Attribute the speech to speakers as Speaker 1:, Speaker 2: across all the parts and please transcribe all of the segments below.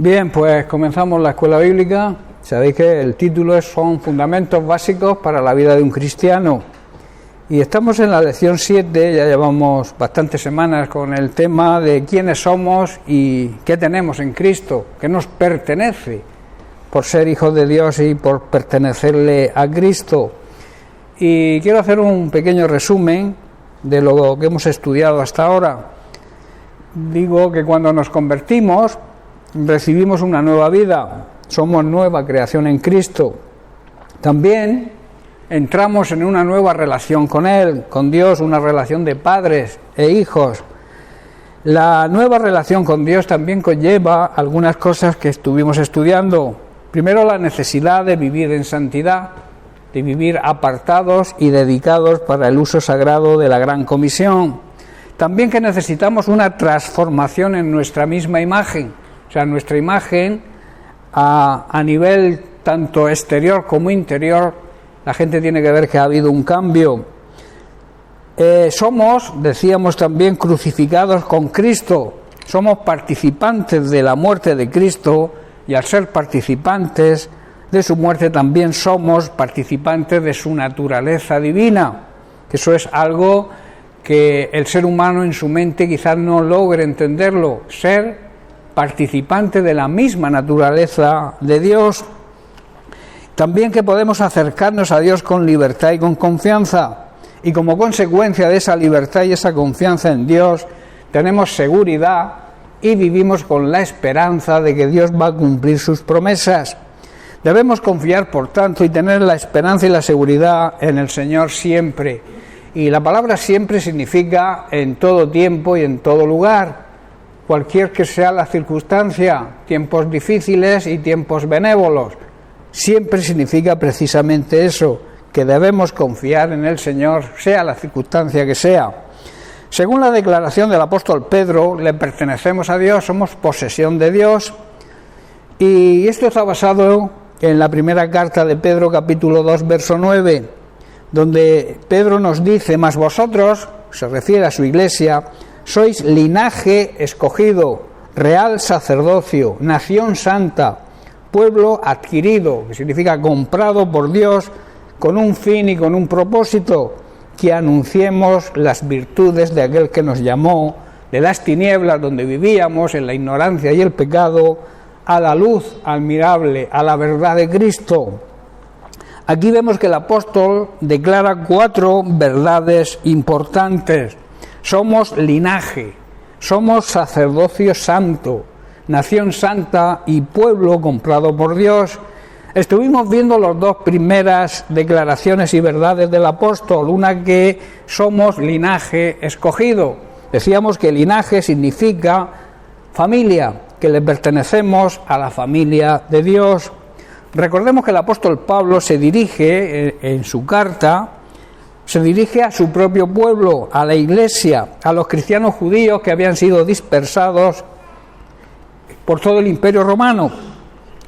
Speaker 1: Bien, pues comenzamos la escuela bíblica. Sabéis que el título son Fundamentos Básicos para la Vida de un Cristiano. Y estamos en la lección 7, ya llevamos bastantes semanas con el tema de quiénes somos y qué tenemos en Cristo, qué nos pertenece por ser hijos de Dios y por pertenecerle a Cristo. Y quiero hacer un pequeño resumen de lo que hemos estudiado hasta ahora. Digo que cuando nos convertimos, recibimos una nueva vida, somos nueva creación en Cristo. También entramos en una nueva relación con Él, con Dios, una relación de padres e hijos. La nueva relación con Dios también conlleva algunas cosas que estuvimos estudiando. Primero, la necesidad de vivir en santidad, de vivir apartados y dedicados para el uso sagrado de la Gran Comisión. También que necesitamos una transformación en nuestra misma imagen, o sea, nuestra imagen a nivel tanto exterior como interior. La gente tiene que ver que ha habido un cambio. Somos, decíamos también, crucificados con Cristo. Somos participantes de la muerte de Cristo y al ser participantes de su muerte también somos participantes de su naturaleza divina. Eso es algo que el ser humano en su mente quizás no logre entenderlo. Ser participante de la misma naturaleza de Dios. También que podemos acercarnos a Dios con libertad y con confianza. Y como consecuencia de esa libertad y esa confianza en Dios, tenemos seguridad y vivimos con la esperanza de que Dios va a cumplir sus promesas. Debemos confiar, por tanto, y tener la esperanza y la seguridad en el Señor siempre. Y la palabra siempre significa en todo tiempo y en todo lugar. Cualquier que sea la circunstancia, tiempos difíciles y tiempos benévolos, siempre significa precisamente eso, que debemos confiar en el Señor, sea la circunstancia que sea. Según la declaración del apóstol Pedro, le pertenecemos a Dios, somos posesión de Dios, y esto está basado en la primera carta de Pedro, capítulo 2, verso 9, donde Pedro nos dice: mas vosotros, se refiere a su iglesia, sois linaje escogido, real sacerdocio, nación santa, pueblo adquirido, que significa comprado por Dios, con un fin y con un propósito, que anunciemos las virtudes de aquel que nos llamó de las tinieblas donde vivíamos, en la ignorancia y el pecado, a la luz admirable, a la verdad de Cristo. Aquí vemos que el apóstol declara 4 verdades importantes. Somos linaje, somos sacerdocio santo, nación santa y pueblo comprado por Dios. Estuvimos viendo las 2 primeras declaraciones y verdades del apóstol, una que somos linaje escogido. Decíamos que linaje significa familia, que le pertenecemos a la familia de Dios. Recordemos que el apóstol Pablo se dirige en su carta, se dirige a su propio pueblo, a la iglesia, a los cristianos judíos que habían sido dispersados por todo el imperio romano,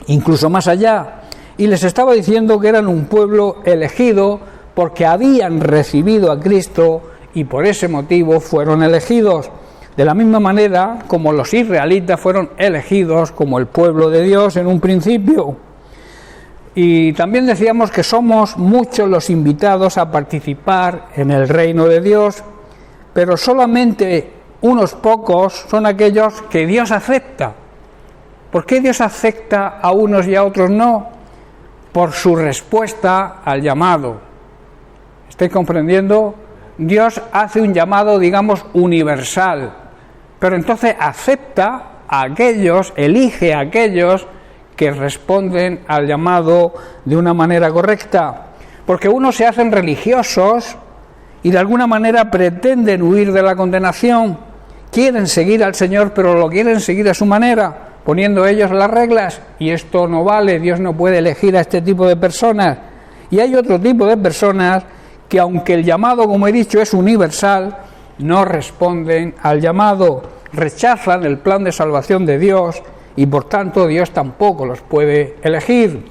Speaker 1: incluso más allá, y les estaba diciendo que eran un pueblo elegido porque habían recibido a Cristo y por ese motivo fueron elegidos, de la misma manera como los israelitas fueron elegidos como el pueblo de Dios en un principio. Y también decíamos que somos muchos los invitados a participar en el reino de Dios, pero solamente unos pocos son aquellos que Dios acepta. ¿Por qué Dios acepta a unos y a otros no? Por su respuesta al llamado. ¿Estáis comprendiendo? Dios hace un llamado, digamos, universal, pero entonces acepta a aquellos, elige a aquellos que responden al llamado de una manera correcta, porque unos se hacen religiosos y de alguna manera pretenden huir de la condenación, quieren seguir al Señor, pero lo quieren seguir a su manera, poniendo ellos las reglas, y esto no vale. Dios no puede elegir a este tipo de personas. Y hay otro tipo de personas que, aunque el llamado, como he dicho, es universal, no responden al llamado, rechazan el plan de salvación de Dios, y por tanto Dios tampoco los puede elegir.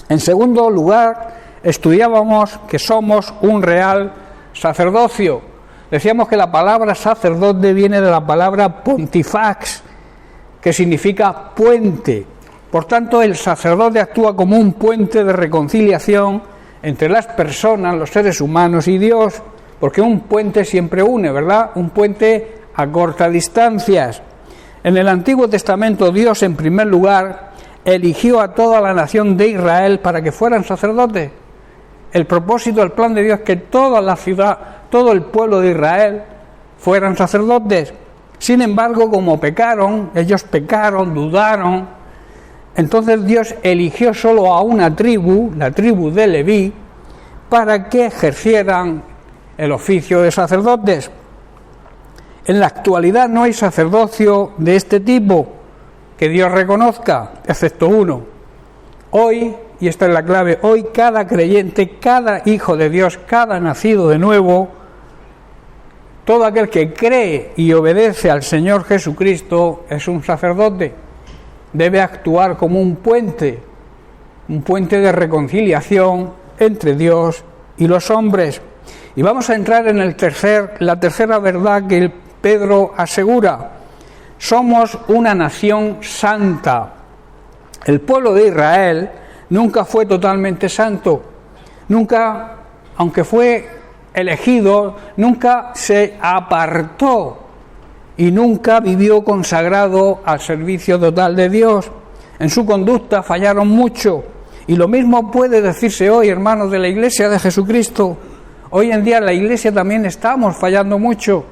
Speaker 1: En segundo lugar, estudiábamos que somos un real sacerdocio. Decíamos que la palabra sacerdote viene de la palabra pontifax, que significa puente. Por tanto, el sacerdote actúa como un puente de reconciliación entre las personas, los seres humanos y Dios, porque un puente siempre une, ¿verdad? Un puente acorta distancias. En el Antiguo Testamento, Dios, en primer lugar, eligió a toda la nación de Israel para que fueran sacerdotes. El propósito, el plan de Dios es que toda la ciudad, todo el pueblo de Israel fueran sacerdotes. Sin embargo, como pecaron, ellos pecaron, dudaron, entonces Dios eligió solo a una tribu, la tribu de Leví, para que ejercieran el oficio de sacerdotes. En la actualidad no hay sacerdocio de este tipo que Dios reconozca, excepto uno. Hoy, y esta es la clave, hoy cada creyente, cada hijo de Dios, cada nacido de nuevo, todo aquel que cree y obedece al Señor Jesucristo es un sacerdote. Debe actuar como un puente de reconciliación entre Dios y los hombres. Y vamos a entrar en la tercera verdad que Pedro asegura. Somos una nación santa. El pueblo de Israel nunca fue totalmente santo. Nunca, aunque fue elegido, nunca se apartó y nunca vivió consagrado al servicio total de Dios. En su conducta fallaron mucho, y lo mismo puede decirse hoy, hermanos de la Iglesia de Jesucristo. Hoy en día en la Iglesia también estamos fallando mucho.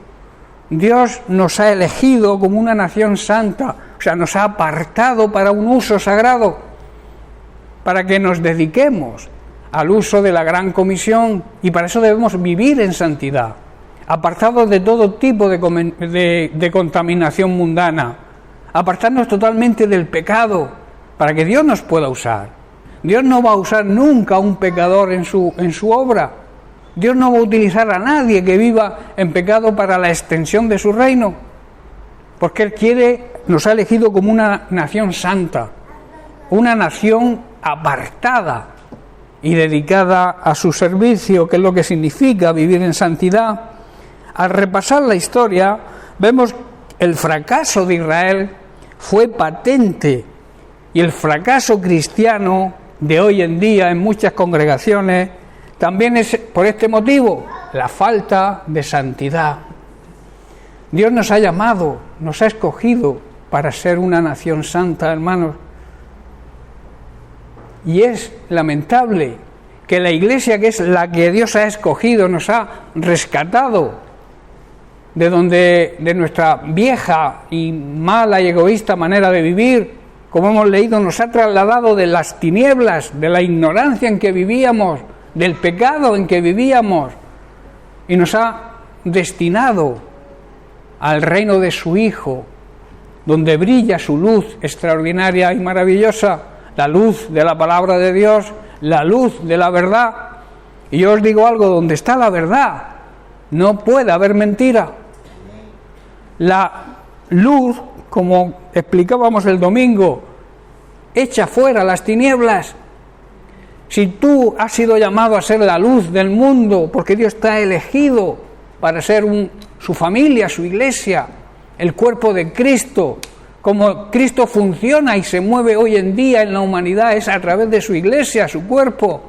Speaker 1: Dios nos ha elegido como una nación santa, o sea, nos ha apartado para un uso sagrado, para que nos dediquemos al uso de la gran comisión, y para eso debemos vivir en santidad, apartados de todo tipo de contaminación mundana, apartarnos totalmente del pecado, para que Dios nos pueda usar. Dios no va a usar nunca a un pecador en su obra. Dios no va a utilizar a nadie que viva en pecado para la extensión de su reino, porque Él nos ha elegido como una nación santa, una nación apartada y dedicada a su servicio, que es lo que significa vivir en santidad. Al repasar la historia, vemos el fracaso de Israel fue patente, y el fracaso cristiano de hoy en día en muchas congregaciones también es por este motivo, la falta de santidad. Dios nos ha llamado, nos ha escogido para ser una nación santa, hermanos. Y es lamentable que la Iglesia, que es la que Dios ha escogido, nos ha rescatado de nuestra vieja y mala y egoísta manera de vivir, como hemos leído, nos ha trasladado de las tinieblas, de la ignorancia en que vivíamos, del pecado en que vivíamos, y nos ha destinado al reino de su Hijo, donde brilla su luz extraordinaria y maravillosa, la luz de la palabra de Dios, la luz de la verdad. Y yo os digo algo, donde está la verdad, no puede haber mentira. La luz, como explicábamos el domingo, echa fuera las tinieblas. Si tú has sido llamado a ser la luz del mundo, porque Dios te ha elegido para ser su familia, su iglesia, el cuerpo de Cristo, como Cristo funciona y se mueve hoy en día en la humanidad, es a través de su iglesia, su cuerpo.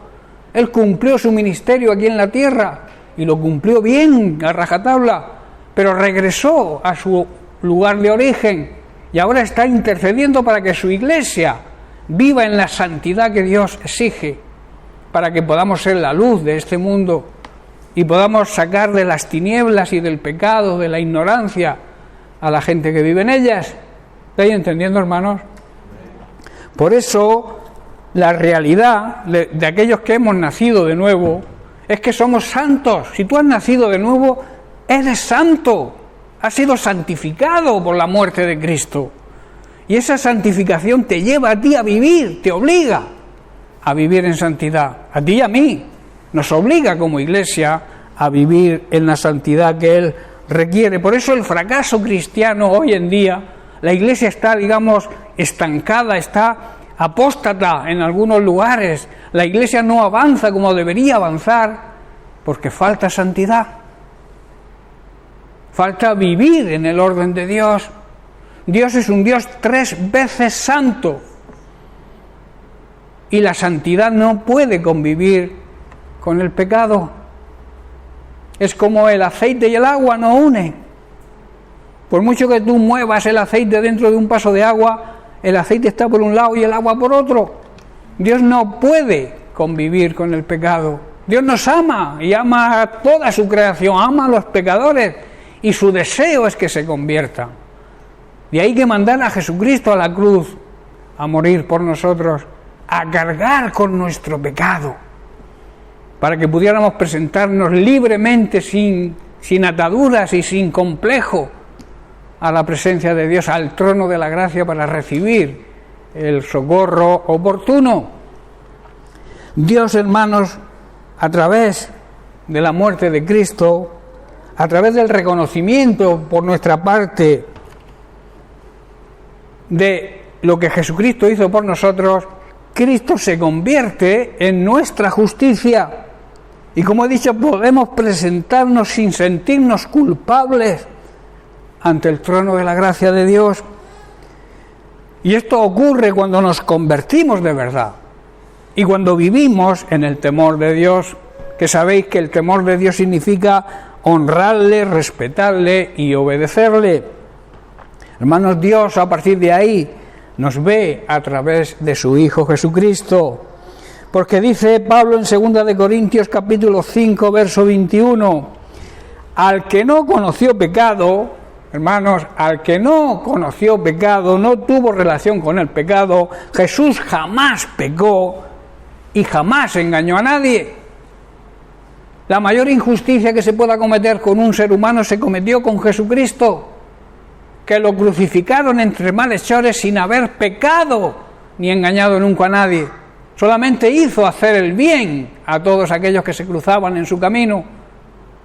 Speaker 1: Él cumplió su ministerio aquí en la tierra, y lo cumplió bien, a rajatabla, pero regresó a su lugar de origen, y ahora está intercediendo para que su iglesia viva en la santidad que Dios exige, para que podamos ser la luz de este mundo y podamos sacar de las tinieblas y del pecado, de la ignorancia, a la gente que vive en ellas. ¿Estáis entendiendo, hermanos? Por eso, la realidad de aquellos que hemos nacido de nuevo es que somos santos. Si tú has nacido de nuevo, eres santo, has sido santificado por la muerte de Cristo. Y esa santificación te lleva a ti a vivir, te obliga a vivir en santidad. A ti y a mí nos obliga como iglesia a vivir en la santidad que Él requiere. Por eso el fracaso cristiano hoy en día, la iglesia está, digamos, estancada, está apóstata en algunos lugares. La iglesia no avanza como debería avanzar porque falta santidad. Falta vivir en el orden de Dios. Dios es un Dios 3 veces santo. Y la santidad no puede convivir con el pecado. Es como el aceite y el agua no unen. Por mucho que tú muevas el aceite dentro de un vaso de agua, el aceite está por un lado y el agua por otro. Dios no puede convivir con el pecado. Dios nos ama y ama a toda su creación, ama a los pecadores y su deseo es que se conviertan. De ahí que mandar a Jesucristo a la cruz a morir por nosotros, a cargar con nuestro pecado, para que pudiéramos presentarnos libremente, sin ataduras y sin complejo, a la presencia de Dios, al trono de la gracia, para recibir el socorro oportuno. Dios, hermanos, a través de la muerte de Cristo, a través del reconocimiento por nuestra parte de lo que Jesucristo hizo por nosotros, Cristo se convierte en nuestra justicia. Y como he dicho, podemos presentarnos sin sentirnos culpables ante el trono de la gracia de Dios. Y esto ocurre cuando nos convertimos de verdad y cuando vivimos en el temor de Dios, que sabéis que el temor de Dios significa honrarle, respetarle y obedecerle. Hermanos, Dios a partir de ahí nos ve a través de su Hijo Jesucristo. Porque dice Pablo en 2 de Corintios capítulo 5, verso 21, al que no conoció pecado, hermanos, al que no conoció pecado, no tuvo relación con el pecado, Jesús jamás pecó y jamás engañó a nadie. La mayor injusticia que se pueda cometer con un ser humano se cometió con Jesucristo, que lo crucificaron entre malhechores sin haber pecado ni engañado nunca a nadie. Solamente hizo hacer el bien a todos aquellos que se cruzaban en su camino.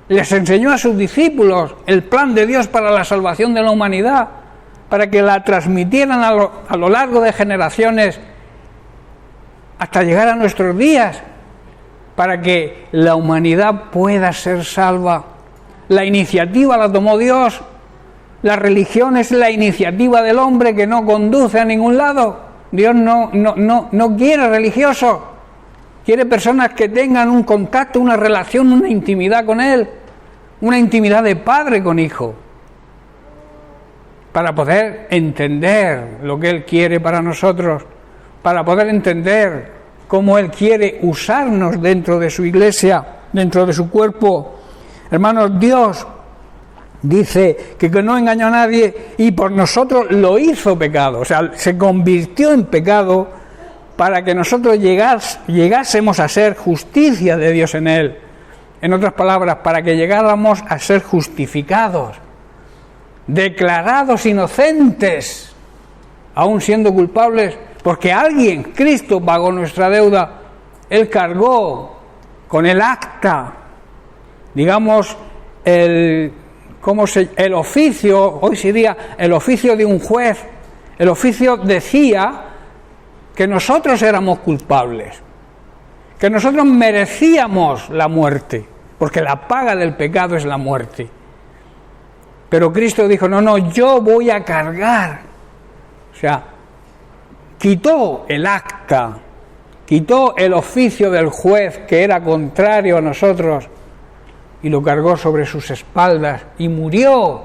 Speaker 1: Les enseñó a sus discípulos el plan de Dios para la salvación de la humanidad, para que la transmitieran a lo largo de generaciones hasta llegar a nuestros días, para que la humanidad pueda ser salva. La iniciativa la tomó Dios. La religión es la iniciativa del hombre que no conduce a ningún lado. Dios no quiere religiosos, quiere personas que tengan un contacto, una relación, una intimidad con Él, una intimidad de padre con hijo, para poder entender lo que Él quiere para nosotros, para poder entender cómo Él quiere usarnos dentro de su iglesia, dentro de su cuerpo. Hermanos, Dios dice que no engañó a nadie y por nosotros lo hizo pecado, o sea, se convirtió en pecado para que nosotros llegásemos a ser justicia de Dios en Él. En otras palabras, para que llegáramos a ser justificados, declarados inocentes, aún siendo culpables, porque alguien, Cristo, pagó nuestra deuda. Él cargó con el acta, digamos, el oficio, hoy sería el oficio de un juez. El oficio decía que nosotros éramos culpables, que nosotros merecíamos la muerte, porque la paga del pecado es la muerte. Pero Cristo dijo, no, yo voy a cargar. O sea, quitó el acta, quitó el oficio del juez que era contrario a nosotros, y lo cargó sobre sus espaldas y murió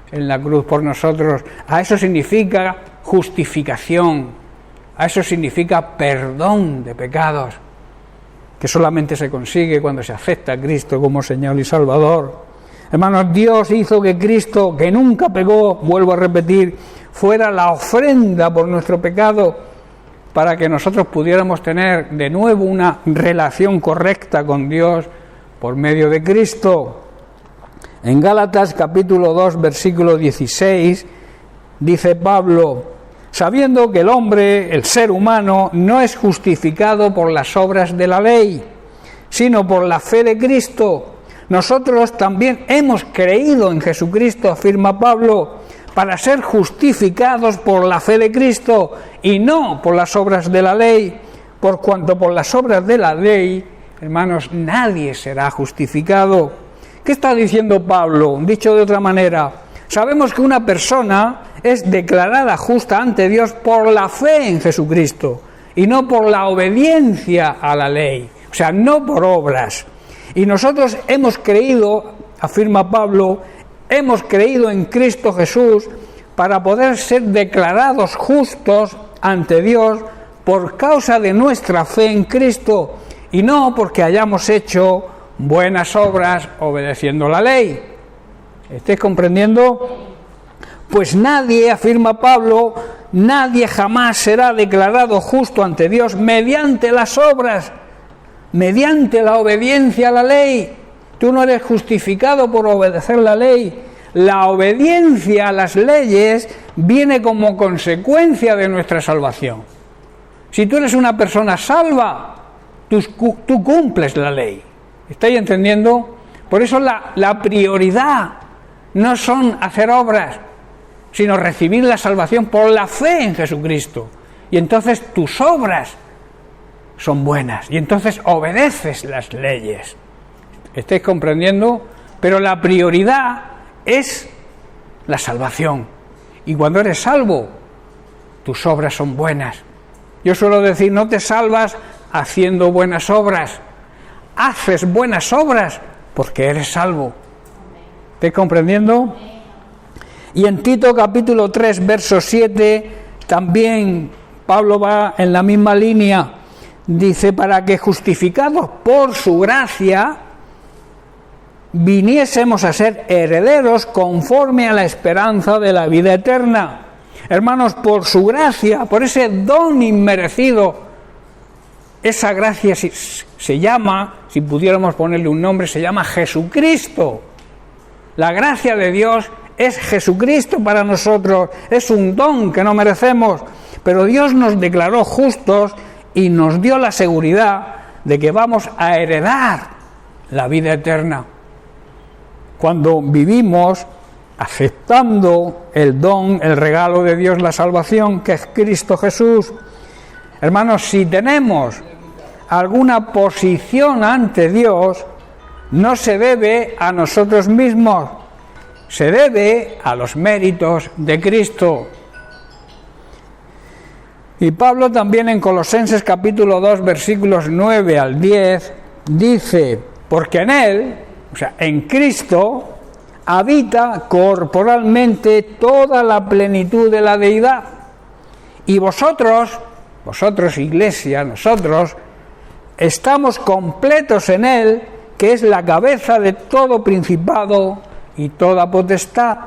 Speaker 1: en la cruz por nosotros. A eso significa justificación, a eso significa perdón de pecados, que solamente se consigue cuando se acepta a Cristo como Señor y Salvador. Hermanos, Dios hizo que Cristo, que nunca pecó, vuelvo a repetir, fuera la ofrenda por nuestro pecado, para que nosotros pudiéramos tener de nuevo una relación correcta con Dios por medio de Cristo. En Gálatas capítulo 2, versículo 16, dice Pablo, sabiendo que el hombre, el ser humano, no es justificado por las obras de la ley, sino por la fe de Cristo. Nosotros también hemos creído en Jesucristo, afirma Pablo, para ser justificados por la fe de Cristo y no por las obras de la ley, por cuanto por las obras de la ley, hermanos, nadie será justificado. ¿Qué está diciendo Pablo? Dicho de otra manera, sabemos que una persona es declarada justa ante Dios por la fe en Jesucristo y no por la obediencia a la ley, o sea, no por obras. Y nosotros hemos creído, afirma Pablo, hemos creído en Cristo Jesús para poder ser declarados justos ante Dios por causa de nuestra fe en Cristo y no porque hayamos hecho buenas obras obedeciendo la ley. ¿Estáis comprendiendo? Pues nadie, afirma Pablo, nadie jamás será declarado justo ante Dios mediante las obras, mediante la obediencia a la ley. Tú no eres justificado por obedecer la ley. La obediencia a las leyes viene como consecuencia de nuestra salvación. Si tú eres una persona salva, tú cumples la ley. ¿Estáis entendiendo? Por eso la prioridad no son hacer obras, sino recibir la salvación por la fe en Jesucristo. Y entonces tus obras son buenas, y entonces obedeces las leyes. ¿Estáis comprendiendo? Pero la prioridad es la salvación. Y cuando eres salvo, tus obras son buenas. Yo suelo decir, no te salvas haciendo buenas obras. Haces buenas obras porque eres salvo. ¿Estáis comprendiendo? Y en Tito capítulo 3, verso 7, también Pablo va en la misma línea. Dice, para que justificados por su gracia viniésemos a ser herederos conforme a la esperanza de la vida eterna. Hermanos, por su gracia, por ese don inmerecido, esa gracia se llama, si pudiéramos ponerle un nombre, se llama Jesucristo. La gracia de Dios es Jesucristo para nosotros, es un don que no merecemos, pero Dios nos declaró justos y nos dio la seguridad de que vamos a heredar la vida eterna. Cuando vivimos aceptando el don, el regalo de Dios, la salvación, que es Cristo Jesús. Hermanos, si tenemos alguna posición ante Dios, no se debe a nosotros mismos, se debe a los méritos de Cristo. Y Pablo también en Colosenses capítulo 2, versículos 9 al 10, dice, porque en Él, o sea, en Cristo, habita corporalmente toda la plenitud de la deidad. Y vosotros iglesia, nosotros, estamos completos en Él, que es la cabeza de todo principado y toda potestad.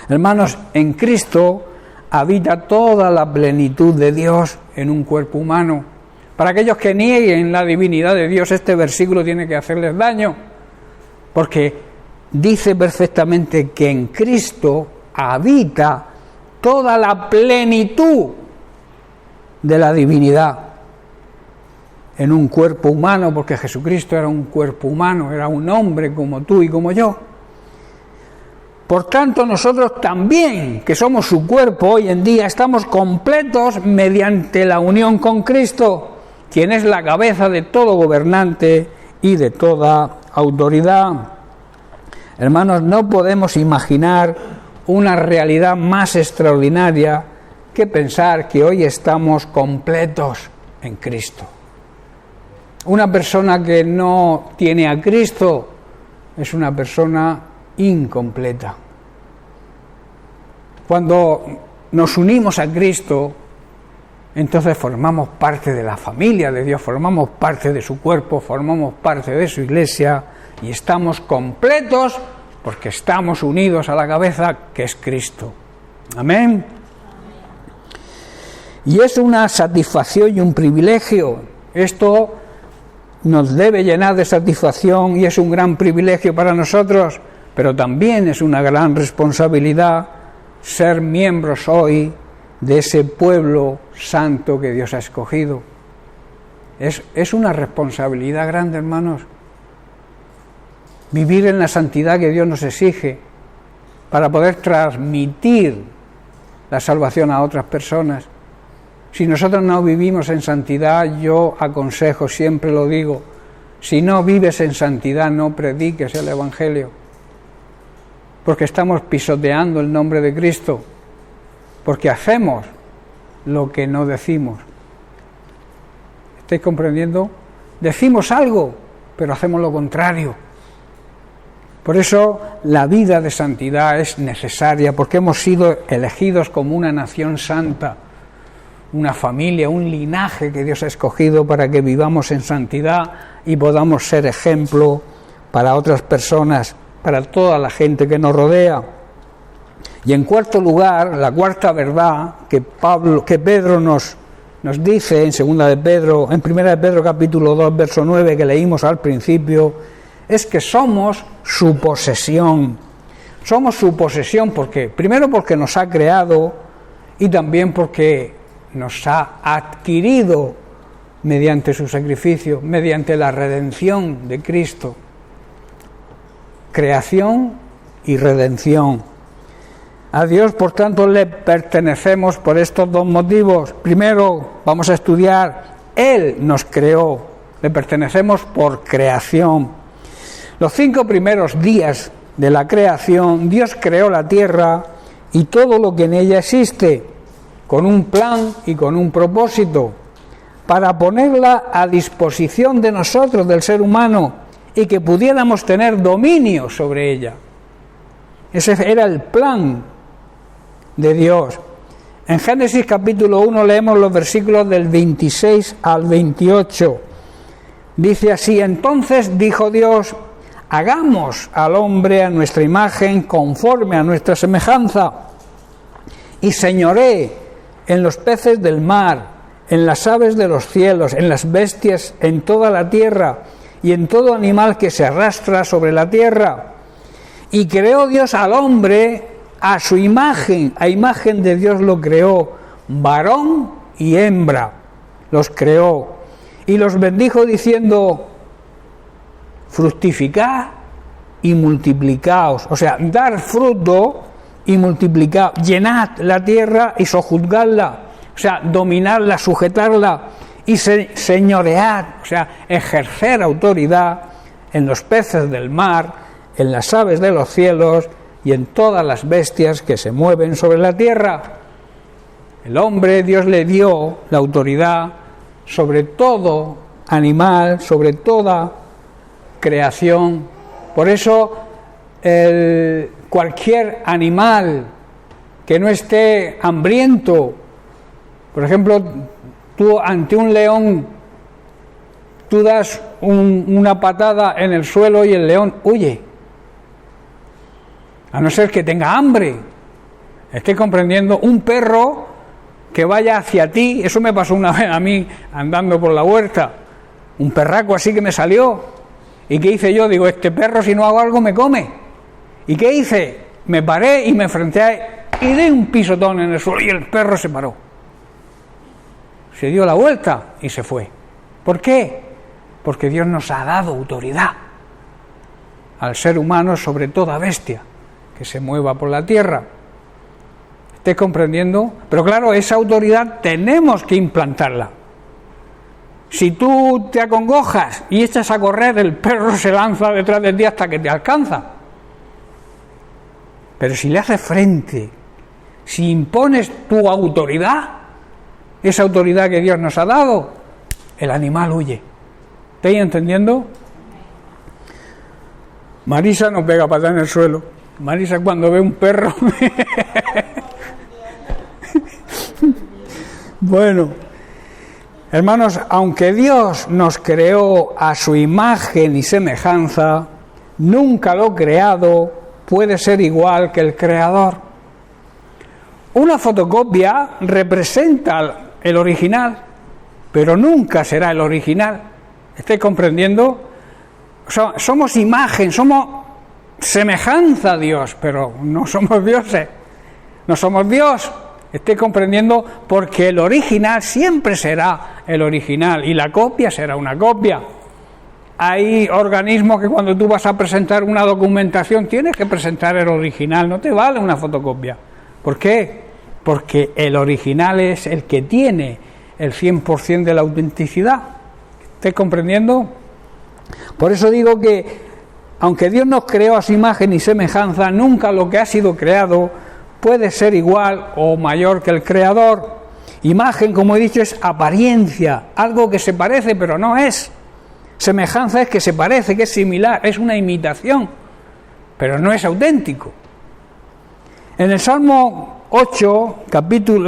Speaker 1: Hermanos, en Cristo habita toda la plenitud de Dios en un cuerpo humano. Para aquellos que nieguen la divinidad de Dios, este versículo tiene que hacerles daño, porque dice perfectamente que en Cristo habita toda la plenitud de la divinidad en un cuerpo humano, porque Jesucristo era un cuerpo humano, era un hombre como tú y como yo. Por tanto, nosotros también, que somos su cuerpo hoy en día, estamos completos mediante la unión con Cristo, quien es la cabeza de todo gobernante y de toda autoridad. Hermanos, no podemos imaginar una realidad más extraordinaria que pensar que hoy estamos completos en Cristo. Una persona que no tiene a Cristo es una persona incompleta. Cuando nos unimos a Cristo, entonces formamos parte de la familia de Dios, formamos parte de su cuerpo, formamos parte de su iglesia y estamos completos porque estamos unidos a la cabeza que es Cristo. Amén. Y es una satisfacción y un privilegio. Esto nos debe llenar de satisfacción y es un gran privilegio para nosotros, pero también es una gran responsabilidad ser miembros hoy de ese pueblo santo que Dios ha escogido. Es una responsabilidad grande, hermanos. Vivir en la santidad que Dios nos exige para poder transmitir la salvación a otras personas. Si nosotros no vivimos en santidad, yo aconsejo, siempre lo digo, si no vives en santidad, no prediques el Evangelio. porque estamos pisoteando el nombre de Cristo, porque hacemos lo que no decimos. ¿Estáis comprendiendo? Decimos algo, pero hacemos lo contrario. Por eso la vida de santidad es necesaria, porque hemos sido elegidos como una nación santa, una familia, un linaje que Dios ha escogido para que vivamos en santidad y podamos ser ejemplo para otras personas, para toda la gente que nos rodea. Y en cuarto lugar, la cuarta verdad que Pedro nos dice en en 1 de Pedro capítulo 2, verso 9, que leímos al principio, es que somos su posesión. Somos su posesión primero porque nos ha creado y también porque nos ha adquirido mediante su sacrificio, mediante la redención de Cristo. Creación y redención. A Dios, por tanto, le pertenecemos por estos dos motivos. Primero, vamos a estudiar, Él nos creó, le pertenecemos por creación. Los 5 primeros días de la creación, Dios creó la tierra y todo lo que en ella existe, con un plan y con un propósito, para ponerla a disposición de nosotros, del ser humano, y que pudiéramos tener dominio sobre ella. Ese era el plan de Dios. En Génesis capítulo 1 leemos los versículos del 26 al 28. Dice así: entonces dijo Dios, hagamos al hombre a nuestra imagen, conforme a nuestra semejanza, y señoree en los peces del mar, en las aves de los cielos, en las bestias, en toda la tierra, y en todo animal que se arrastra sobre la tierra. Y creó Dios al hombre a su imagen, a imagen de Dios lo creó, varón y hembra los creó, y los bendijo diciendo, fructificad y multiplicaos, o sea, dar fruto y multiplicaos, llenad la tierra y sojuzgadla, o sea, dominarla, sujetarla, y señoread, o sea, ejercer autoridad en los peces del mar, en las aves de los cielos y en todas las bestias que se mueven sobre la tierra. El hombre, Dios le dio la autoridad sobre todo animal, sobre toda creación. Por eso cualquier animal que no esté hambriento, por ejemplo, tú ante un león, tú das una patada en el suelo y el león huye, a no ser que tenga hambre. ¿Estoy comprendiendo? Un perro que vaya hacia ti, eso me pasó una vez a mí andando por la huerta, un perraco así que me salió, ¿y qué hice yo? Digo, este perro si no hago algo me come. ¿Y qué hice? Me paré y me enfrenté a él y di un pisotón en el suelo y el perro se paró. Se dio la vuelta y se fue. ¿Por qué? Porque Dios nos ha dado autoridad al ser humano sobre toda bestia que se mueva por la tierra. ¿Estáis comprendiendo? Pero claro, esa autoridad tenemos que implantarla. Si tú te acongojas y echas a correr, el perro se lanza detrás de ti hasta que te alcanza. Pero si le haces frente, si impones tu autoridad, esa autoridad que Dios nos ha dado, el animal huye. ¿Estáis entendiendo? Marisa no pega patada en el suelo. Marisa cuando ve un perro... Bueno, hermanos, aunque Dios nos creó a su imagen y semejanza, nunca lo creado puede ser igual que el creador. Una fotocopia representa el original, pero nunca será el original. ¿Estáis comprendiendo? Somos imagen, somos semejanza a Dios, pero no somos dioses. No somos Dios. ¿Estáis comprendiendo? Porque el original siempre será el original y la copia será una copia. Hay organismos que cuando tú vas a presentar una documentación tienes que presentar el original, no te vale una fotocopia. ¿Por qué? Porque el original es el que tiene el 100% de la autenticidad. ¿Estáis comprendiendo? Por eso digo que aunque Dios nos creó a su imagen y semejanza, nunca lo que ha sido creado puede ser igual o mayor que el Creador. Imagen, como he dicho, es apariencia, algo que se parece pero no es. Semejanza es que se parece, que es similar, es una imitación, pero no es auténtico. En el Salmo 8,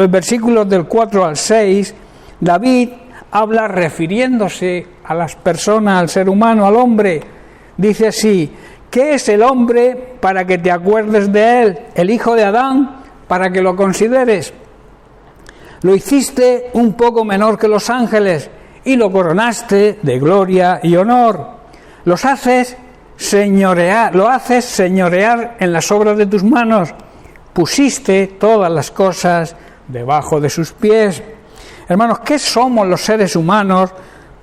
Speaker 1: versículos del 4 al 6, David habla refiriéndose a las personas, al ser humano, al hombre. Dice así: ¿qué es el hombre para que te acuerdes de él? El hijo de Adán para que lo consideres. Lo hiciste un poco menor que los ángeles y lo coronaste de gloria y honor. Lo haces señorear en las obras de tus manos. Pusiste todas las cosas debajo de sus pies. Hermanos, ¿qué somos los seres humanos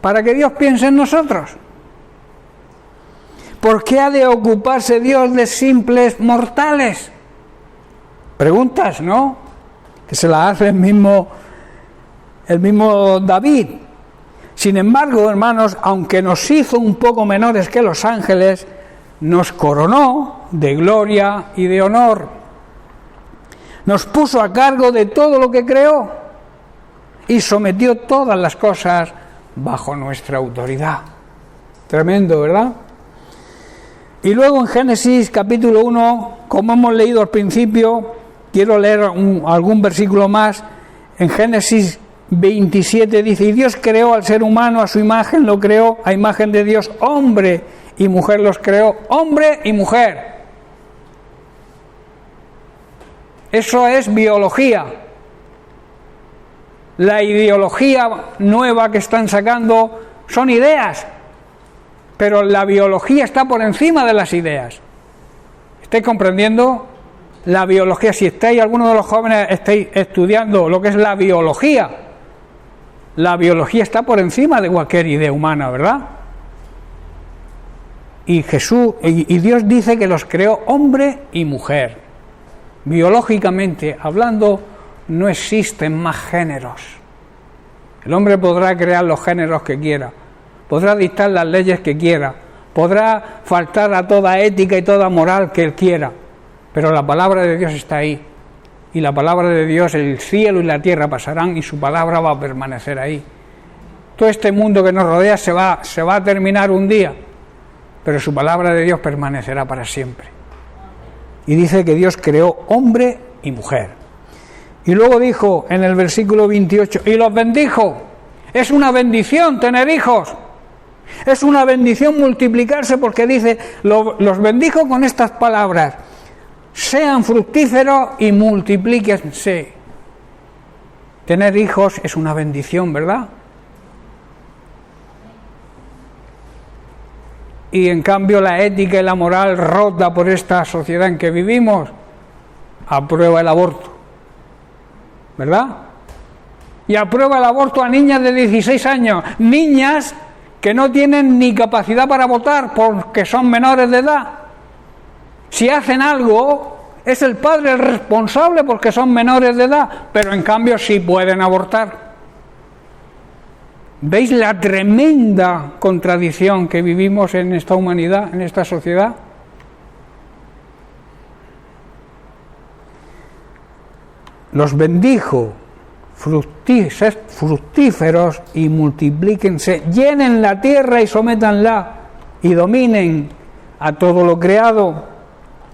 Speaker 1: para que Dios piense en nosotros? ¿Por qué ha de ocuparse Dios de simples mortales? Preguntas, ¿no? Que se las hace el mismo David. Sin embargo, hermanos, aunque nos hizo un poco menores que los ángeles, nos coronó de gloria y de honor. Nos puso a cargo de todo lo que creó y sometió todas las cosas bajo nuestra autoridad. Tremendo, ¿verdad? Y luego en Génesis capítulo 1, como hemos leído al principio, quiero leer algún versículo más. En Génesis 27 dice: y Dios creó al ser humano a su imagen, lo creó a imagen de Dios, hombre y mujer los creó, hombre y mujer. Eso es biología. La ideología nueva que están sacando son ideas, pero la biología está por encima de las ideas. ¿Estáis comprendiendo? La biología, si estáis, algunos de los jóvenes estáis estudiando lo que es la biología está por encima de cualquier idea humana, ¿verdad? Y Dios dice que los creó hombre y mujer. Biológicamente hablando, no existen más géneros. El hombre podrá crear los géneros que quiera, podrá dictar las leyes que quiera, podrá faltar a toda ética y toda moral que él quiera, pero la palabra de Dios está ahí. Y la palabra de Dios, el cielo y la tierra pasarán y su palabra va a permanecer ahí. Todo este mundo que nos rodea se va a terminar un día, pero su palabra de Dios permanecerá para siempre. Y dice que Dios creó hombre y mujer. Y luego dijo en el versículo 28, y los bendijo. Es una bendición tener hijos. Es una bendición multiplicarse, porque dice, los bendijo con estas palabras: sean fructíferos y multiplíquense. Tener hijos es una bendición, ¿verdad? Y en cambio la ética y la moral rota por esta sociedad en que vivimos aprueba el aborto, ¿verdad? Y aprueba el aborto a niñas de 16 años, niñas que no tienen ni capacidad para votar porque son menores de edad. Si hacen algo, es el padre el responsable porque son menores de edad, pero en cambio sí pueden abortar. ¿Veis la tremenda contradicción que vivimos en esta humanidad, en esta sociedad? Los bendijo, sed fructíferos y multiplíquense, llenen la tierra y sométanla y dominen a todo lo creado.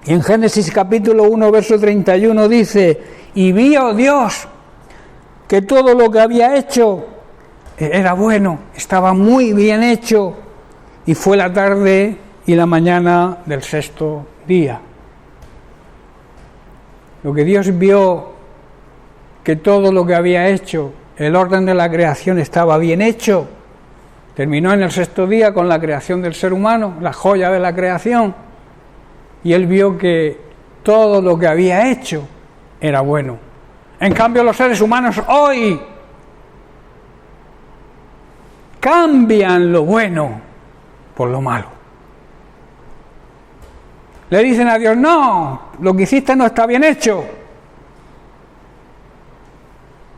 Speaker 1: Y en Génesis capítulo 1, verso 31 dice: y vio Dios que todo lo que había hecho era bueno, estaba muy bien hecho, y fue la tarde y la mañana del sexto día. Lo que Dios vio, que todo lo que había hecho, el orden de la creación estaba bien hecho, terminó en el sexto día con la creación del ser humano, la joya de la creación, y él vio que todo lo que había hecho era bueno. En cambio, los seres humanos hoy cambian lo bueno por lo malo. Le dicen a Dios: no, lo que hiciste no está bien hecho.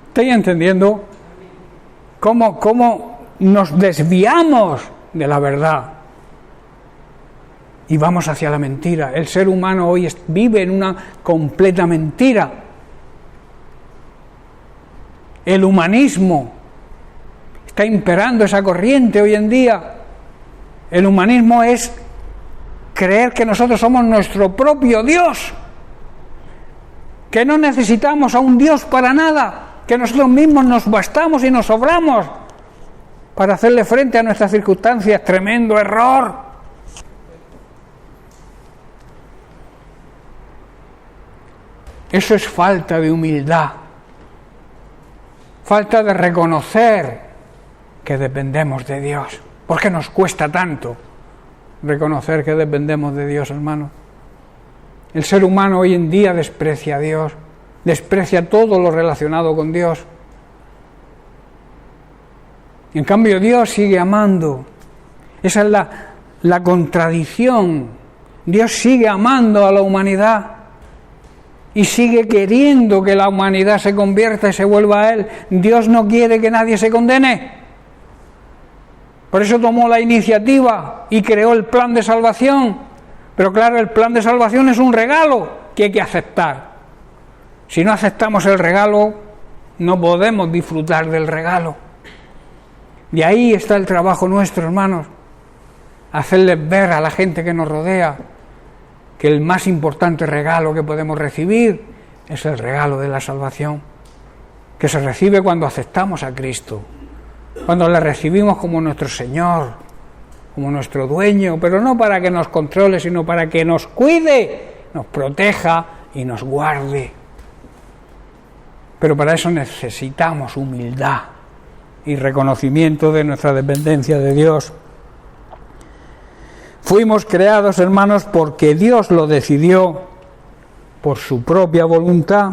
Speaker 1: ¿Estáis entendiendo cómo nos desviamos de la verdad? y vamos hacia la mentira. El ser humano hoy vive en una completa mentira. El humanismo está imperando esa corriente hoy en día. El humanismo es creer que nosotros somos nuestro propio Dios, que no necesitamos a un Dios para nada, que nosotros mismos nos bastamos y nos sobramos para hacerle frente a nuestras circunstancias. Tremendo error. Eso es falta de humildad, falta de reconocer que dependemos de Dios. ¿Por qué nos cuesta tanto reconocer que dependemos de Dios, hermano? El ser humano hoy en día desprecia a Dios, desprecia todo lo relacionado con Dios. Y en cambio Dios sigue amando. Esa es la contradicción. Dios sigue amando a la humanidad y sigue queriendo que la humanidad se convierta y se vuelva a Él. Dios no quiere que nadie se condene. Por eso tomó la iniciativa y creó el plan de salvación. Pero claro, el plan de salvación es un regalo que hay que aceptar. Si no aceptamos el regalo, no podemos disfrutar del regalo. Y ahí está el trabajo nuestro, hermanos. Hacerles ver a la gente que nos rodea que el más importante regalo que podemos recibir es el regalo de la salvación, que se recibe cuando aceptamos a Cristo, cuando le recibimos como nuestro Señor, como nuestro dueño, pero no para que nos controle, sino para que nos cuide, nos proteja y nos guarde. Pero para eso necesitamos humildad y reconocimiento de nuestra dependencia de Dios. Fuimos creados, hermanos, porque Dios lo decidió por su propia voluntad.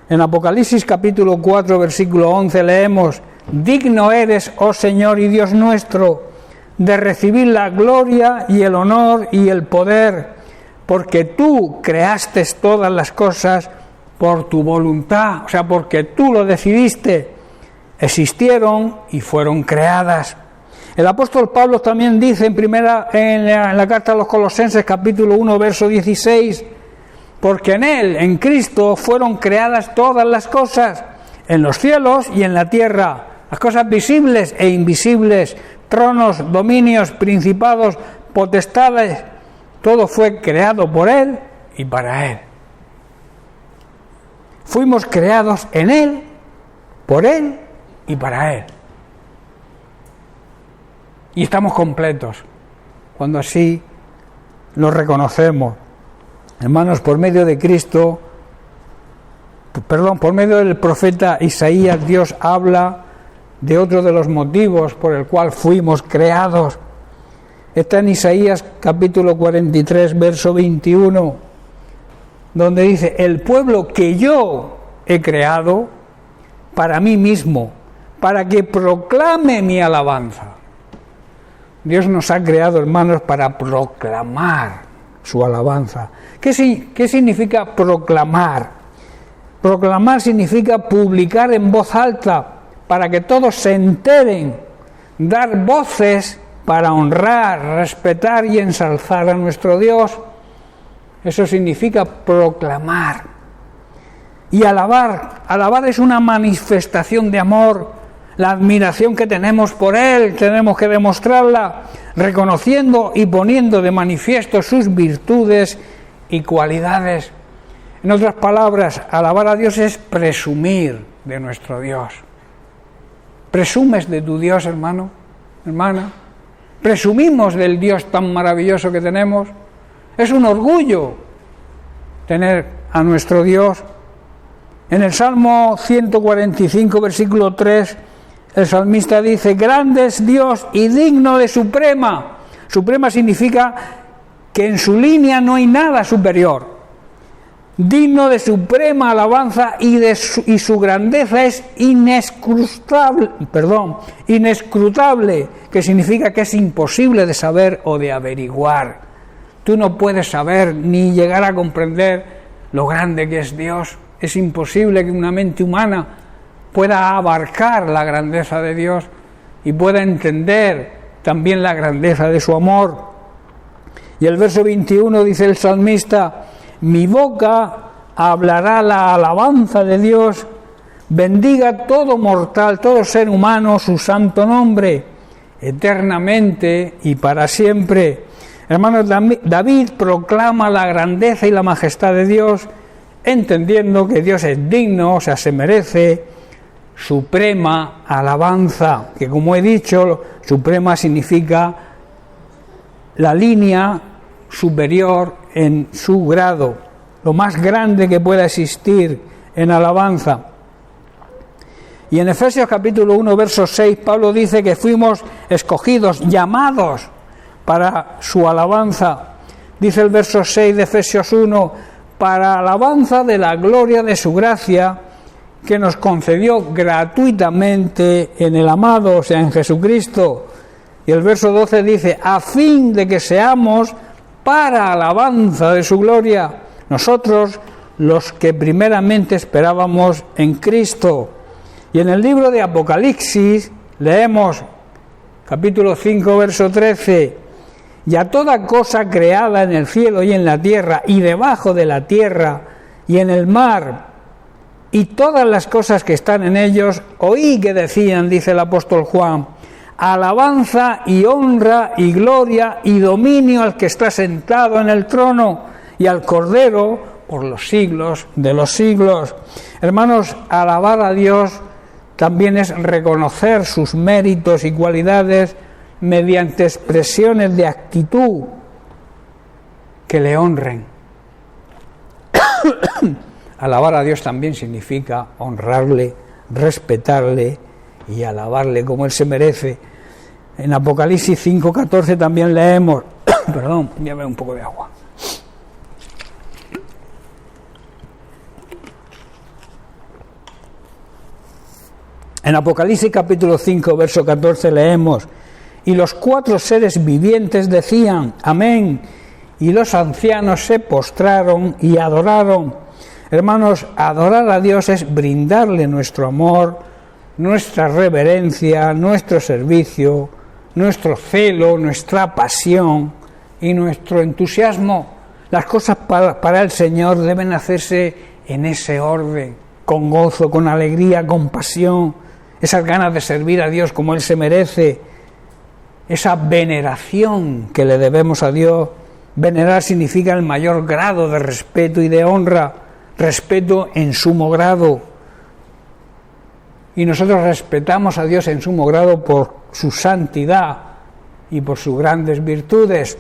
Speaker 1: En Apocalipsis capítulo 4, versículo 11 leemos: digno eres, oh Señor y Dios nuestro, de recibir la gloria y el honor y el poder, porque tú creaste todas las cosas por tu voluntad, o sea, porque tú lo decidiste, existieron y fueron creadas. El apóstol Pablo también dice en la carta a los Colosenses capítulo 1 verso 16: porque en Él, en Cristo, fueron creadas todas las cosas, en los cielos y en la tierra, las cosas visibles e invisibles, tronos, dominios, principados, potestades, todo fue creado por Él y para Él. Fuimos creados en Él, por Él y para Él. Y estamos completos cuando así lo reconocemos. Hermanos, por medio de Cristo, por medio del profeta Isaías, Dios habla de otro de los motivos por el cual fuimos creados. Está en Isaías capítulo 43, verso 21, donde dice: el pueblo que yo he creado para mí mismo, para que proclame mi alabanza. Dios nos ha creado, hermanos, para proclamar su alabanza. ¿Qué significa proclamar? Proclamar significa publicar en voz alta, para que todos se enteren, dar voces para honrar, respetar y ensalzar a nuestro Dios. Eso significa proclamar. Y alabar es una manifestación de amor. La admiración que tenemos por Él, tenemos que demostrarla reconociendo y poniendo de manifiesto sus virtudes y cualidades. En otras palabras, alabar a Dios es presumir de nuestro Dios. ¿Presumes de tu Dios, hermano, hermana? ¿Presumimos del Dios tan maravilloso que tenemos? Es un orgullo tener a nuestro Dios. En el Salmo 145, versículo 3, el salmista dice: grande es Dios y digno de suprema. Suprema significa que en su línea no hay nada superior. Digno de suprema alabanza y su grandeza es inescrutable, que significa que es imposible de saber o de averiguar. Tú no puedes saber ni llegar a comprender lo grande que es Dios. Es imposible que una mente humana pueda abarcar la grandeza de Dios y pueda entender también la grandeza de su amor. Y el verso 21 dice el salmista: mi boca hablará la alabanza de Dios, bendiga todo mortal, todo ser humano, su santo nombre, eternamente y para siempre. Hermanos, David proclama la grandeza y la majestad de Dios, entendiendo que Dios es digno, o sea, se merece suprema alabanza, que como he dicho, suprema significa la línea superior en su grado, lo más grande que pueda existir en alabanza. Y en Efesios capítulo 1, verso 6, Pablo dice que fuimos escogidos, llamados para su alabanza. Dice el verso 6 de Efesios 1, para alabanza de la gloria de su gracia, que nos concedió gratuitamente en el amado, o sea, en Jesucristo. Y el verso 12 dice, a fin de que seamos para alabanza de su gloria, nosotros los que primeramente esperábamos en Cristo. Y en el libro de Apocalipsis leemos, capítulo 5, verso 13, y a toda cosa creada en el cielo y en la tierra y debajo de la tierra y en el mar, y todas las cosas que están en ellos, oí que decían, dice el apóstol Juan, alabanza y honra y gloria y dominio al que está sentado en el trono y al Cordero por los siglos de los siglos. Hermanos, alabar a Dios también es reconocer sus méritos y cualidades mediante expresiones de actitud que le honren. Alabar a Dios también significa honrarle, respetarle y alabarle como Él se merece. En Apocalipsis 5:14 también leemos, perdón, voy a beber un poco de agua. En Apocalipsis capítulo 5, verso 14 leemos, y los 4 seres vivientes decían, amén, y los ancianos se postraron y adoraron. Hermanos, adorar a Dios es brindarle nuestro amor, nuestra reverencia, nuestro servicio, nuestro celo, nuestra pasión y nuestro entusiasmo. Las cosas para el Señor deben hacerse en ese orden, con gozo, con alegría, con pasión, esas ganas de servir a Dios como Él se merece, esa veneración que le debemos a Dios. Venerar significa el mayor grado de respeto y de honra, respeto en sumo grado. Y nosotros respetamos a Dios en sumo grado por su santidad y por sus grandes virtudes.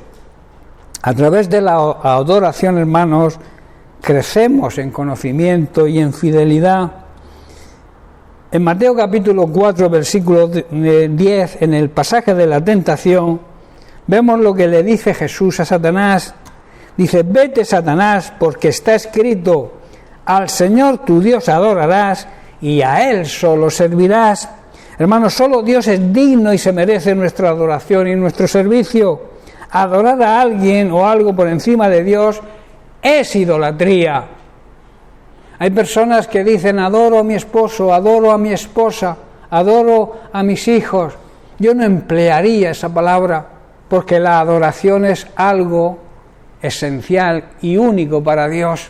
Speaker 1: A través de la adoración, hermanos, crecemos en conocimiento y en fidelidad. En Mateo capítulo 4, versículo 10, en el pasaje de la tentación, vemos lo que le dice Jesús a Satanás. Dice, vete, Satanás, porque está escrito, al Señor tu Dios adorarás y a Él solo servirás. Hermanos, solo Dios es digno y se merece nuestra adoración y nuestro servicio. Adorar a alguien o algo por encima de Dios es idolatría. Hay personas que dicen, adoro a mi esposo, adoro a mi esposa, adoro a mis hijos. Yo no emplearía esa palabra porque la adoración es algo esencial y único para Dios.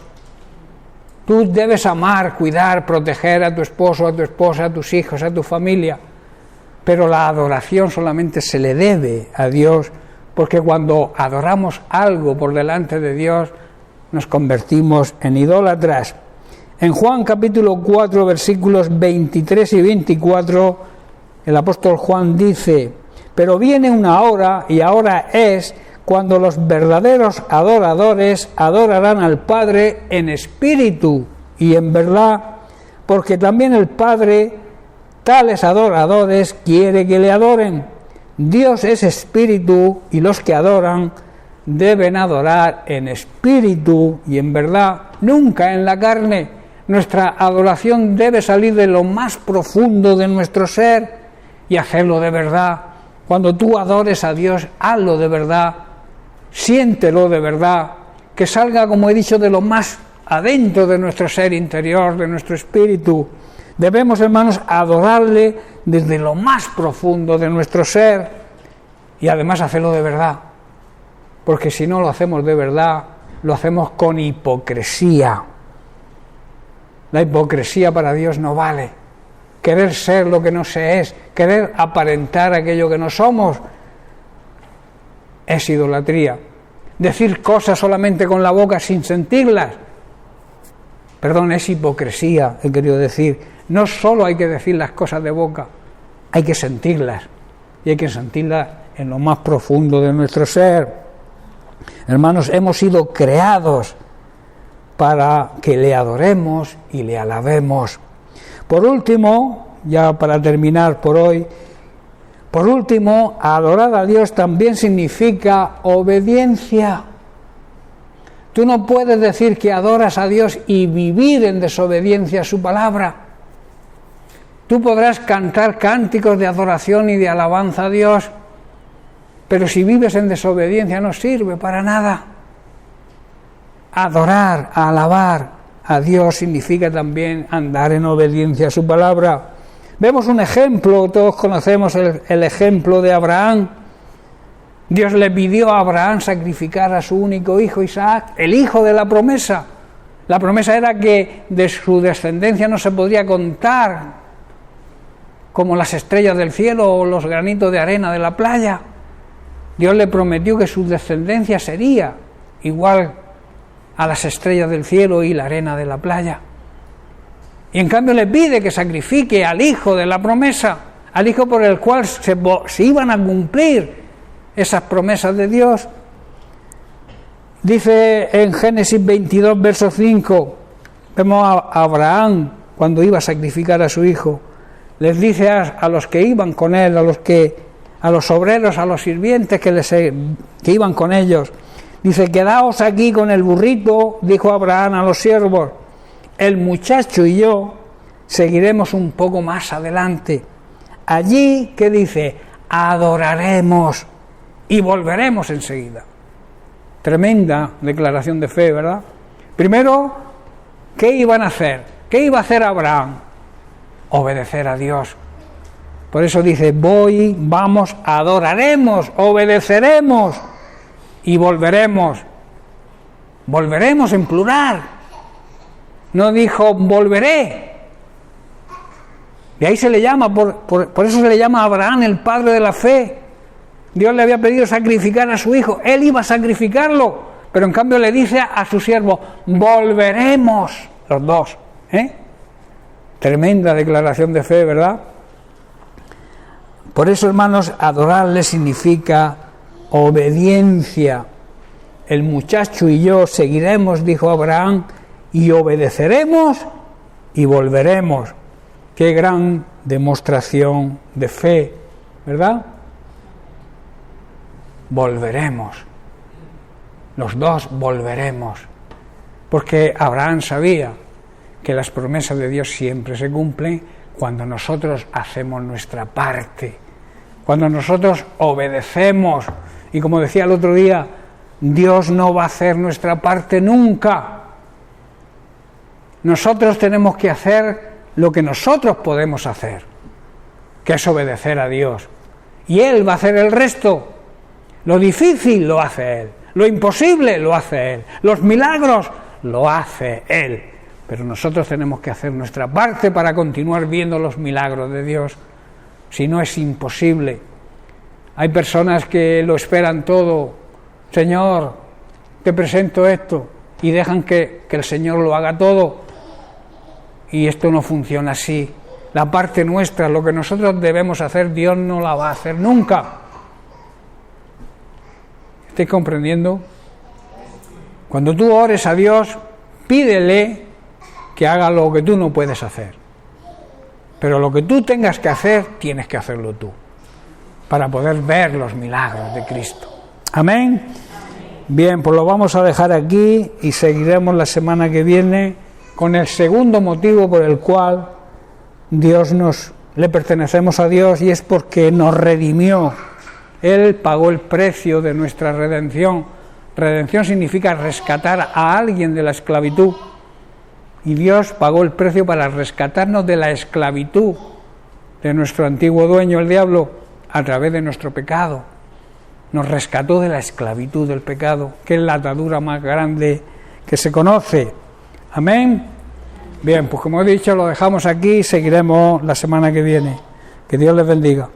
Speaker 1: Tú debes amar, cuidar, proteger a tu esposo, a tu esposa, a tus hijos, a tu familia. Pero la adoración solamente se le debe a Dios, porque cuando adoramos algo por delante de Dios, nos convertimos en idólatras. En Juan capítulo 4, versículos 23 y 24, el apóstol Juan dice, pero viene una hora, y ahora es, cuando los verdaderos adoradores adorarán al Padre en espíritu y en verdad, porque también el Padre, tales adoradores, quiere que le adoren. Dios es espíritu y los que adoran deben adorar en espíritu y en verdad, nunca en la carne. Nuestra adoración debe salir de lo más profundo de nuestro ser y hacerlo de verdad. Cuando tú adores a Dios, hazlo de verdad, siéntelo de verdad, que salga, como he dicho, de lo más adentro de nuestro ser interior, de nuestro espíritu. Debemos, hermanos, adorarle desde lo más profundo de nuestro ser y además hacerlo de verdad. porque si no lo hacemos de verdad, lo hacemos con hipocresía. La hipocresía para Dios no vale. Querer ser lo que no se es, querer aparentar aquello que no somos, es idolatría. Decir cosas solamente con la boca sin sentirlas, es hipocresía, he querido decir. No solo hay que decir las cosas de boca, hay que sentirlas, y hay que sentirlas en lo más profundo de nuestro ser. Hermanos, hemos sido creados para que le adoremos y le alabemos. Por último, ya para terminar por hoy, adorar a Dios también significa obediencia. Tú no puedes decir que adoras a Dios y vivir en desobediencia a su palabra. Tú podrás cantar cánticos de adoración y de alabanza a Dios, pero si vives en desobediencia no sirve para nada. Adorar, alabar a Dios significa también andar en obediencia a su palabra. Vemos un ejemplo, todos conocemos el ejemplo de Abraham. Dios le pidió a Abraham sacrificar a su único hijo Isaac, el hijo de la promesa. La promesa era que de su descendencia no se podría contar como las estrellas del cielo o los granitos de arena de la playa. Dios le prometió que su descendencia sería igual a las estrellas del cielo y la arena de la playa. Y en cambio le pide que sacrifique al hijo de la promesa, al hijo por el cual se iban a cumplir esas promesas de Dios. Dice en Génesis 22, verso 5, vemos a Abraham cuando iba a sacrificar a su hijo. Les dice a los que iban con él, a los obreros, a los sirvientes que iban con ellos, dice: quedaos aquí con el burrito, dijo Abraham a los siervos, el muchacho y yo seguiremos un poco más adelante. Allí, ¿qué dice? Adoraremos y volveremos enseguida. Tremenda declaración de fe, ¿verdad? Primero, ¿qué iban a hacer? ¿Qué iba a hacer Abraham? Obedecer a Dios. Por eso dice: vamos, adoraremos, obedeceremos y volveremos. Volveremos en plural. No dijo volveré. Y ahí se le llama, por eso se le llama a Abraham el padre de la fe. Dios le había pedido sacrificar a su hijo, él iba a sacrificarlo, pero en cambio le dice a su siervo: volveremos, los dos. Tremenda declaración de fe, ¿verdad? Por eso, hermanos, adorarle significa obediencia. El muchacho y yo seguiremos, dijo Abraham, y obedeceremos y volveremos. Qué gran demostración de fe, ¿verdad? Volveremos. Los dos volveremos. Porque Abraham sabía que las promesas de Dios siempre se cumplen cuando nosotros hacemos nuestra parte, cuando nosotros obedecemos. Y como decía el otro día, Dios no va a hacer nuestra parte nunca. Nosotros tenemos que hacer lo que nosotros podemos hacer, que es obedecer a Dios. Y Él va a hacer el resto. Lo difícil lo hace Él, lo imposible lo hace Él, los milagros lo hace Él. Pero nosotros tenemos que hacer nuestra parte para continuar viendo los milagros de Dios. Si no, es imposible. Hay personas que lo esperan todo. Señor, te presento esto, y dejan que el Señor lo haga todo. Y esto no funciona así. La parte nuestra, lo que nosotros debemos hacer, Dios no la va a hacer nunca. ¿Estáis comprendiendo? Cuando tú ores a Dios, pídele que haga lo que tú no puedes hacer. Pero lo que tú tengas que hacer, tienes que hacerlo tú, para poder ver los milagros de Cristo. Amén. Bien, pues lo vamos a dejar aquí y seguiremos la semana que viene con el segundo motivo por el cual le pertenecemos a Dios, y es porque nos redimió. Él pagó el precio de nuestra redención. Redención significa rescatar a alguien de la esclavitud. Y Dios pagó el precio para rescatarnos de la esclavitud de nuestro antiguo dueño, el diablo, a través de nuestro pecado. nos rescató de la esclavitud del pecado, que es la atadura más grande que se conoce. Amén. Bien, pues como he dicho, lo dejamos aquí y seguiremos la semana que viene. Que Dios les bendiga.